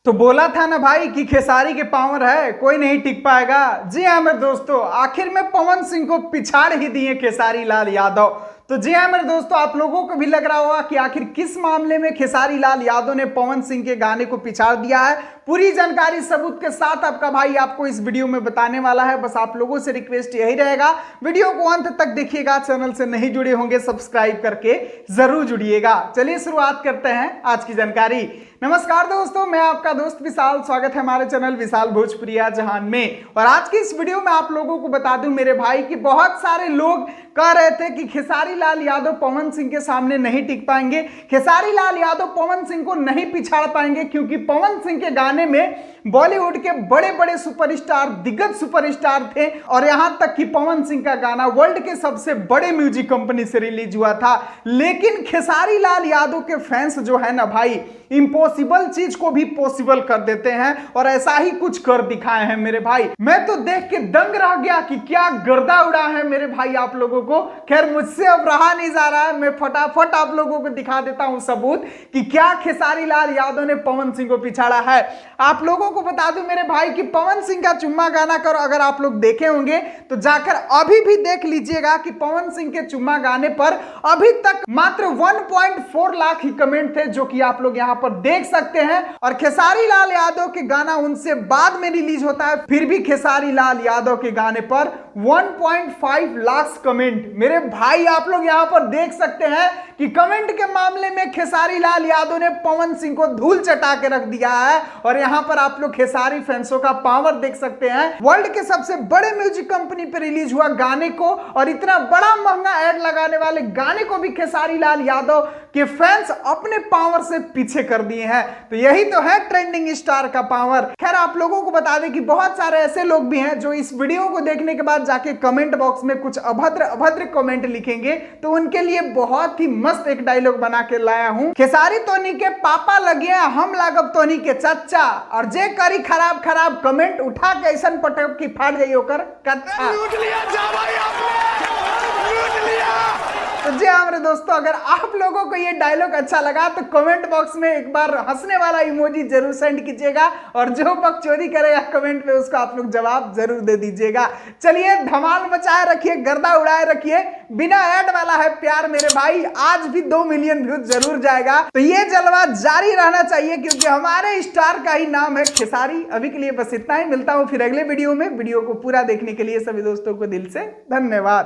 तो बोला था ना भाई कि खेसारी के पावर है, कोई नहीं टिक पाएगा। जी हाँ मेरे दोस्तों, आखिर में पवन सिंह को पिछाड़ ही दिए खेसारी लाल यादव। तो जी हाँ मेरे दोस्तों, आप लोगों को भी लग रहा होगा कि आखिर किस मामले में खेसारी लाल यादव ने पवन सिंह के गाने को पिछाड़ दिया है। पूरी जानकारी सबूत के साथ आपका भाई आपको इस वीडियो में बताने वाला है। बस आप लोगों से रिक्वेस्ट यही रहेगा, वीडियो को अंत तक देखिएगा। चैनल से नहीं जुड़े होंगे सब्सक्राइब करके जरूर जुड़िएगा। चलिए शुरुआत करते हैं आज की जानकारी। नमस्कार दोस्तों, मैं आपका दोस्त विशाल, स्वागत है हमारे चैनल विशाल भोजपुरिया जहान में। और आज की इस वीडियो में आप लोगों को बता दूं मेरे भाई कि बहुत सारे लोग कह रहे थे कि खेसारी लाल यादव पवन सिंह के सामने नहीं टिक पाएंगे, खेसारी लाल यादव पवन सिंह को नहीं पिछाड़ पाएंगे, क्योंकि पवन सिंह के गाने में बॉलीवुड के बड़े बड़े सुपरस्टार, दिग्गज सुपरस्टार थे। और यहां तक कि पवन सिंह का गाना वर्ल्ड के सबसे बड़े म्यूजिक कंपनी से रिलीज हुआ था। लेकिन खेसारी लाल यादव के फैंस जो है ना भाई, इम्पॉसिबल चीज को भी पॉसिबल कर देते हैं और ऐसा ही कुछ कर दिखाए हैं मेरे भाई। मैं तो देख के दंग रह गया कि क्या गर्दा उड़ा है मेरे भाई आप लोगों को। खैर मुझसे अब रहा नहीं जा रहा है, मैं फटाफट आप लोगों को दिखा देता हूं सबूत कि क्या खेसारी लाल यादव ने पवन सिंह को पिछाड़ा है। आप लोगों को बता दूं मेरे भाई कि पवन सिंह का चुम्मा गाना कर अगर आप लोग देखे होंगे तो जाकर अभी भी देख लीजिएगा कि पवन सिंह के चुम्मा गाने पर अभी तक मात्र 1.4 लाख ही कमेंट थे, जो कि आप लोग यहां पर देख सकते हैं। और खेसारी लाल यादव के गाना उनसे बाद में रिलीज होता है, फिर भी खेसारी लाल यादव के गाने पर 1.5 लाख कमेंट। मेरे भाई आप लोग यहां पर देख सकते हैं कि कमेंट के मामले में खेसारी लाल यादव ने पवन सिंह को धूल चटा के रख दिया है। और यहां पर आप लोग खेसारी फैंसों का पावर देख सकते हैं। वर्ल्ड के सबसे बड़े म्यूजिक कंपनी पर रिलीज हुआ गाने को और इतना बड़ा महंगा एड लगाने वाले गाने को भी खेसारी लाल यादव के फैंस अपने पावर से पीछे कर दिए हैं। तो यही तो है ट्रेंडिंग स्टार का पावर। खैर आप लोगों को बता दें कि बहुत सारे ऐसे लोग भी हैं जो इस वीडियो को देखने के बाद जाके कमेंट बॉक्स में कुछ अभद्र कमेंट लिखेंगे। तो उनके लिए बहुत ही मस्त एक डायलॉग बना के लाया हूं। खेसारी तोनी के पापा लगे, हम लागब तोनी के चच्चा, और जे करी खराब खराब कमेंट उठा के ऐसा पटक की फाड़ जाइए ओकर कच्चा। तो जी हाँ मेरे दोस्तों, अगर आप लोगों को ये डायलॉग अच्छा लगा तो कमेंट बॉक्स में एक बार हंसने वाला इमोजी जरूर सेंड कीजिएगा। और जो बकचोदी करेगा कमेंट पे उसको आप लोग जवाब जरूर दे दीजिएगा। चलिए धमाल मचाए रखिए, गर्दा उड़ाए रखिए। बिना ऐड वाला है प्यार मेरे भाई, आज भी 2 मिलियन व्यूज जरूर जाएगा। तो ये जलवा जारी रहना चाहिए क्योंकि हमारे स्टार का ही नाम है खेसारी। अभी के लिए बस इतना ही, मिलता हूं फिर अगले वीडियो में। वीडियो को पूरा देखने के लिए सभी दोस्तों को दिल से धन्यवाद।